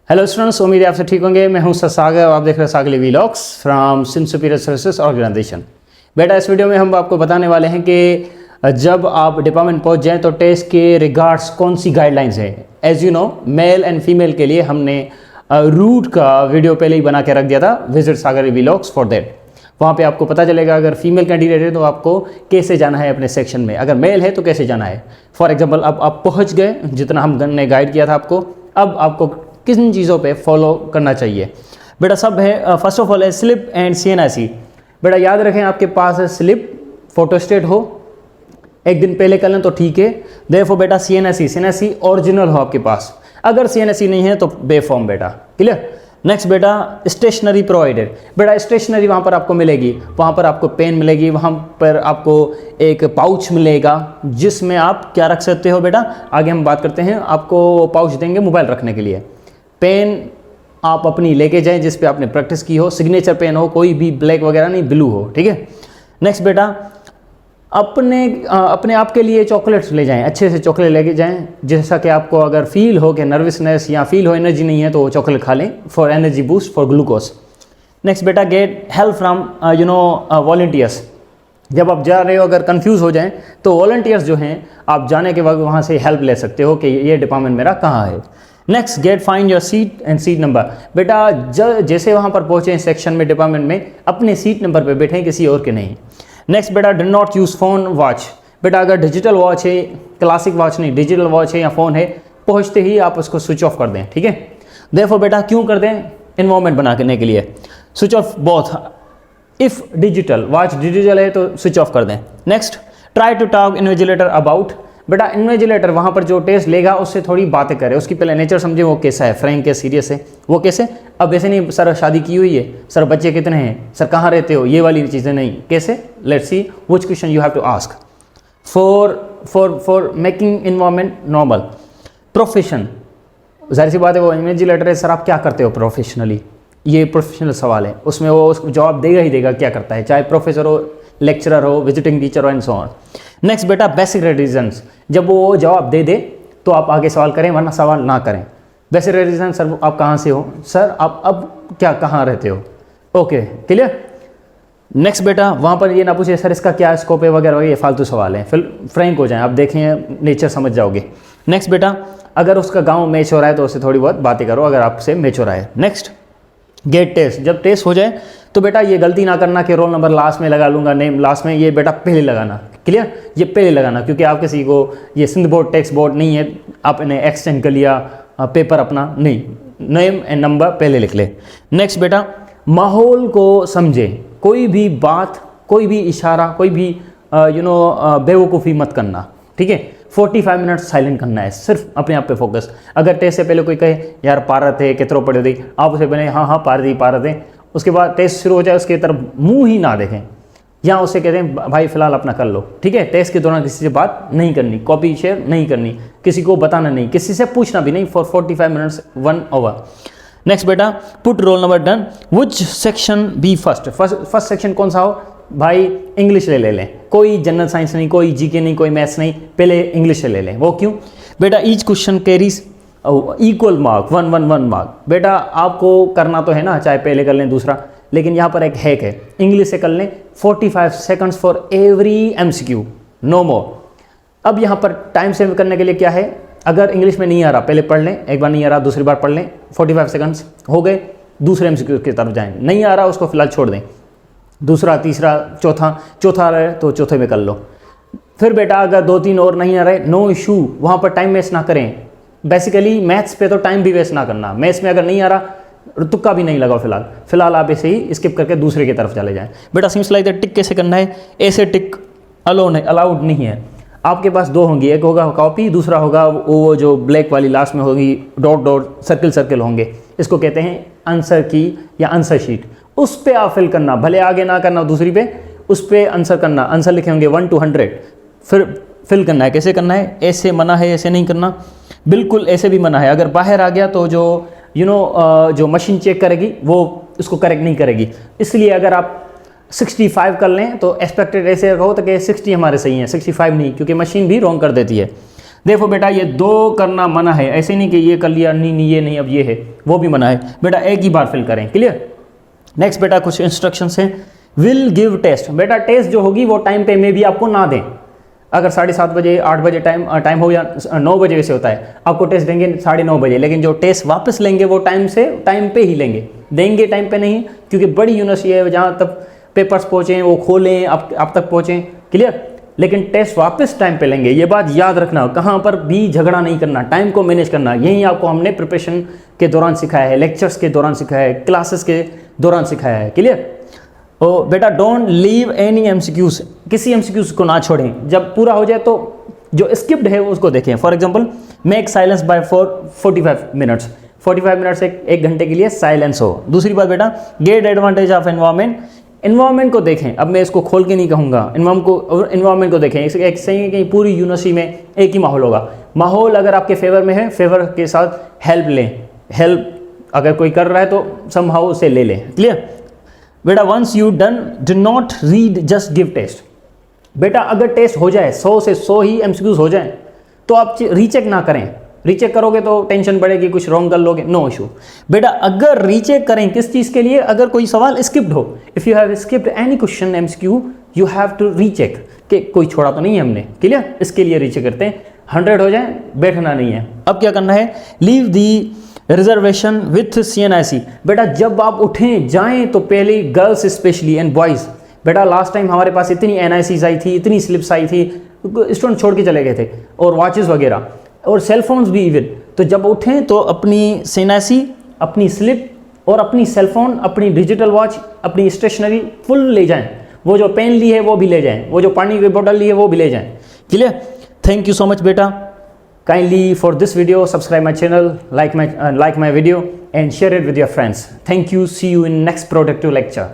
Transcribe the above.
Hello students, उम्मीद है आपसे ठीक होंगे। मैं हूं सर सागर और आप देख रहे हैं Sagli vlogs from Sindh superior services organisation. बेटा, इस वीडियो में हम आपको बताने वाले हैं कि जब आप डिपार्टमेंट पहुंच जाएं तो टेस्ट के रिगार्ड्स कौन सी गाइडलाइंस हैं। As you know, male and female के लिए हमने रूट का वीडियो पहले ही बना के रख दिया था, visit Sangli vlogs for that. वहाँ पे आपको पता चलेगा अगर फीमेल कैंडिडेट है तो आपको कैसे जाना है अपने सेक्शन में, अगर मेल है तो कैसे जाना है। फॉर एग्जांपल, अब आप पहुँच गए, जितना हमने गाइड किया था आपको, अब आपको किन चीज़ों पे फॉलो करना चाहिए। बेटा सब है, फर्स्ट ऑफ ऑल है स्लिप एंड CNIC। बेटा याद रखें, आपके पास है स्लिप, फोटोस्टेट हो, एक दिन पहले कर लें तो ठीक है। देयरफॉर बेटा CNIC ओरिजिनल हो आपके पास। अगर CNIC नहीं है तो बेफॉर्म बेटा, क्लियर। नेक्स्ट बेटा स्टेशनरी प्रोवाइडेड। बेटा स्टेशनरी वहाँ पर आपको मिलेगी, वहाँ पर आपको पेन मिलेगी, वहाँ पर आपको एक पाउच मिलेगा जिसमें आप क्या रख सकते हो। बेटा आगे हम बात करते हैं, आपको पाउच देंगे मोबाइल रखने के लिए। पेन आप अपनी लेके जाएं जिस पे आपने प्रैक्टिस की हो, सिग्नेचर पेन हो, कोई भी ब्लैक वगैरह नहीं, ब्लू हो, ठीक है। नेक्स्ट बेटा अपने आप के लिए चॉकलेट्स ले जाएं, अच्छे से चॉकलेट लेके जाएं, जैसा कि आपको अगर फील हो कि नर्वसनेस या फील हो एनर्जी नहीं है तो चॉकलेट खा लें for energy boost, for glucose. Next बेटा गेट हेल्प फ्रॉम वॉलंटियर्स। जब आप जा रहे हो अगर कंफ्यूज हो जाएं तो वॉलंटियर्स जो हैं, आप जाने के वक्त वहाँ से हेल्प ले सकते हो कि ये डिपार्टमेंट मेरा कहाँ है। Next get find your seat and seat number. बेटा जैसे वहाँ पर पहुँचे सेक्शन में, डिपार्टमेंट में, अपने सीट नंबर पे बैठें, किसी और के नहीं। नेक्स्ट बेटा do not use phone watch. बेटा अगर डिजिटल वॉच है, क्लासिक वॉच नहीं, डिजिटल वॉच है या फ़ोन है, पहुँचते ही आप उसको स्विच ऑफ कर दें, ठीक है। देयरफॉर बेटा क्यों कर दें? इन्वायरमेंट बनाने के लिए। Switch off both. If digital watch digital है तो स्विच ऑफ कर दें। Next try to talk invigilator about. बेटा इन्विजिलेटर वहाँ पर जो टेस्ट लेगा उससे थोड़ी बातें करें, उसकी पहले नेचर समझे, वो कैसा है, फ्रैंक है, सीरियस है, वो कैसे। अब ऐसे नहीं सर शादी की हुई है, सर बच्चे कितने हैं, सर कहाँ रहते हो, ये वाली चीज़ें नहीं। कैसे? Let's see which question you have to ask for making environment normal. Profession, जाहिर सी बात है वो इन्विजिलेटर है, सर आप क्या करते हो प्रोफेशनली, ये प्रोफेशनल सवाल है, उसमें वो जवाब देगा ही देगा क्या करता है, चाहे प्रोफेसर हो, लेक्चरर हो, विजिटिंग टीचर हो एंड सो ऑन। नेक्स्ट बेटा बेसिक रीजन्स। जब वो जवाब दे दे तो आप आगे सवाल करें, वरना सवाल ना करें। बेसिक रीजन, सर आप कहाँ से हो, सर आप अब क्या कहाँ रहते हो, ओके क्लियर। नेक्स्ट बेटा वहाँ पर ये ना पूछे सर इसका क्या स्कोप है वगैरह, ये फालतू सवाल है, फिर फ्रैंक हो जाएं, आप देखें नेचर समझ जाओगे। नेक्स्ट बेटा अगर उसका गाँव मैच हो रहा है तो उससे थोड़ी बहुत बातें करो अगर आपसे मैच हो रहा है। Next get test. जब टेस्ट हो जाए तो बेटा ये गलती ना करना कि रोल नंबर लास्ट में लगा लूँगा, नेम लास्ट में, ये बेटा पहले लगाना, क्लियर, ये पहले लगाना, क्योंकि आप किसी को, ये सिंध बोर्ड टेक्स्ट बोर्ड नहीं है, आपने एक्सटेंड कर लिया पेपर अपना, नहीं, नेम एंड नंबर पहले लिख ले। नेक्स्ट बेटा माहौल को समझे, कोई भी बात, कोई भी इशारा, कोई भी बेवकूफ़ी मत करना, ठीक है। 45 मिनट साइलेंट करना है, सिर्फ अपने आप पे फोकस। अगर टेस्ट से पहले कोई कहे यार पारत है कितरो पढ़े थी, आप उसे बोले हाँ पारत है, उसके बाद टेस्ट शुरू हो जाए उसके तरफ मुंह ही ना देखें, या उसे कहते हैं भाई फिलहाल अपना कर लो, ठीक है। टेस्ट के दौरान किसी से बात नहीं करनी, कॉपी शेयर नहीं करनी, किसी को बताना नहीं, किसी से पूछना भी नहीं फॉर 45 मिनट्स 1 आवर। नेक्स्ट बेटा put roll number done. Which section B first section कौन सा हो भाई, इंग्लिश ले लें, कोई जनरल साइंस नहीं, कोई जीके नहीं, कोई मैथ्स नहीं, पहले इंग्लिश ले लें। वो क्यों? बेटा each question carries equal mark, 1 mark. बेटा आपको करना तो है ना, चाहे पहले कर लें दूसरा, लेकिन यहाँ पर एक हैक है, इंग्लिश से कर लें 45 seconds for every MCQ, no more. अब यहाँ पर टाइम सेव करने के लिए क्या है, अगर इंग्लिश में नहीं आ रहा पहले पढ़ लें, एक बार नहीं आ रहा दूसरी बार पढ़ लें, 45 सेकंड्स हो गए, दूसरे MCQ की तरफ जाएँ, नहीं आ रहा उसको फिलहाल छोड़ दें, दूसरा, तीसरा, चौथा आ रहा है तो चौथे में कर लो। फिर बेटा अगर 2-3 और नहीं आ रहे, नो इशू, वहाँ पर टाइम वेस्ट ना करें। बेसिकली मैथ्स पे तो टाइम भी वेस्ट ना करना, मैथ्स में अगर नहीं आ रहा तुक्का भी नहीं लगाओ, फिलहाल आप ऐसे ही स्किप करके दूसरे की तरफ चले जाएं। बेटा सिम्स लाइक दैट टिक कैसे करना है, ऐसे टिक अलाउड नहीं है। आपके पास 2 होंगी, एक होगा कॉपी, दूसरा होगा वो जो ब्लैक वाली लास्ट में होगी, डॉट सर्किल होंगे, इसको कहते हैं आंसर की या आंसर शीट। उस पर आप फिल करना, भले आगे ना करना दूसरी पे, उस पर आंसर करना, आंसर लिखे होंगे 1 to 100, फिर फिल करना है। कैसे करना है, ऐसे मना है, ऐसे नहीं करना, बिल्कुल ऐसे भी मना है। अगर बाहर आ गया तो जो जो मशीन चेक करेगी वो उसको करेक्ट नहीं करेगी, इसलिए अगर आप 65 कर लें तो एक्सपेक्टेड ऐसे हो तो कि 60 हमारे सही हैं, 65 नहीं, क्योंकि मशीन भी रॉन्ग कर देती है। देखो बेटा ये 2 करना मना है, ऐसे नहीं कि ये कर लिया, नहीं ये नहीं अब ये है, वो भी मना है बेटा, एक ही बार फिल करें। क्लियर। नेक्स्ट बेटा कुछ इंस्ट्रक्शंस हैं। विल गिव टेस्ट, बेटा टेस्ट जो होगी वो टाइम पे में भी आपको ना दें। अगर 7:30 बजे 8 बजे टाइम हो या 9 बजे से होता है, आपको टेस्ट देंगे 9:30 बजे, लेकिन जो टेस्ट वापस लेंगे वो टाइम पे ही लेंगे, देंगे टाइम पे नहीं, क्योंकि बड़ी यूनिवर्सिटी है, जहाँ तक पेपर्स पहुँचें वो खोलें, आप तक पहुँचें। क्लियर। लेकिन टेस्ट वापस टाइम पे लेंगे, ये बात याद रखना, कहाँ पर भी झगड़ा नहीं करना, टाइम को मैनेज करना। यही आपको हमने प्रिपरेशन के दौरान सिखाया है, लेक्चर्स के दौरान सिखाया है, क्लासेस के दौरान सिखाया है। क्लियर। ओ बेटा डोंट लीव एनी एमसीक्यूज, किसी एमसीक्यूज को ना छोड़ें। जब पूरा हो जाए तो जो स्किप्ड है उसको देखें। For example make silence by 45 minutes, 45 minute से 1 घंटे के लिए साइलेंस हो। दूसरी बात बेटा get advantage of environment, environment को देखें। अब मैं इसको खोल के नहीं कहूँगा, इन्वायरमेंट को देखें। एक सही है कि पूरी यूनिवर्सिटी में एक ही माहौल होगा, माहौल अगर आपके फेवर में है, फेवर के साथ हेल्प लें, हेल्प अगर कोई कर रहा है तो समहाउ उसे ले लें। क्लियर। बेटा once you done do not read just give test, बेटा अगर टेस्ट हो जाए 100 से 100 ही एमसीक्यूज हो जाए तो आप रीचेक ना करें। रीचेक करोगे तो टेंशन बढ़ेगी, कुछ रॉन्ग कर लोगे, नो इशू। बेटा अगर रीचेक करें किस चीज़ के लिए, अगर कोई सवाल स्किप्ड हो, if you have skipped any question MCQ you have to recheck, कि कोई छोड़ा तो नहीं है हमने। क्लियर। इसके लिए रीचेक करते हैं, 100 हो जाए, बैठना नहीं है। अब क्या करना है, leave the reservation with CNIC। बेटा जब आप उठें जाएं तो पहले गर्ल्स स्पेशली एंड बॉयज़, बेटा लास्ट टाइम हमारे पास इतनी NICs आई थी, इतनी स्लिप्स आई थी, स्टूडेंट छोड़ के चले गए थे, और वॉचेस वगैरह और सेलफोन्स भी इवन। तो जब उठें तो अपनी CNIC, अपनी स्लिप और अपनी सेलफोन, अपनी डिजिटल वॉच, अपनी स्टेशनरी फुल ले जाएं। वो जो पेन ली है वो भी ले जाएं, वो जो पानी की बोतल ली है वो भी ले जाएं। Clear. Thank you so much बेटा। Kindly for this video subscribe my channel, like my video and share it with your friends. Thank you. See you in next productive lecture.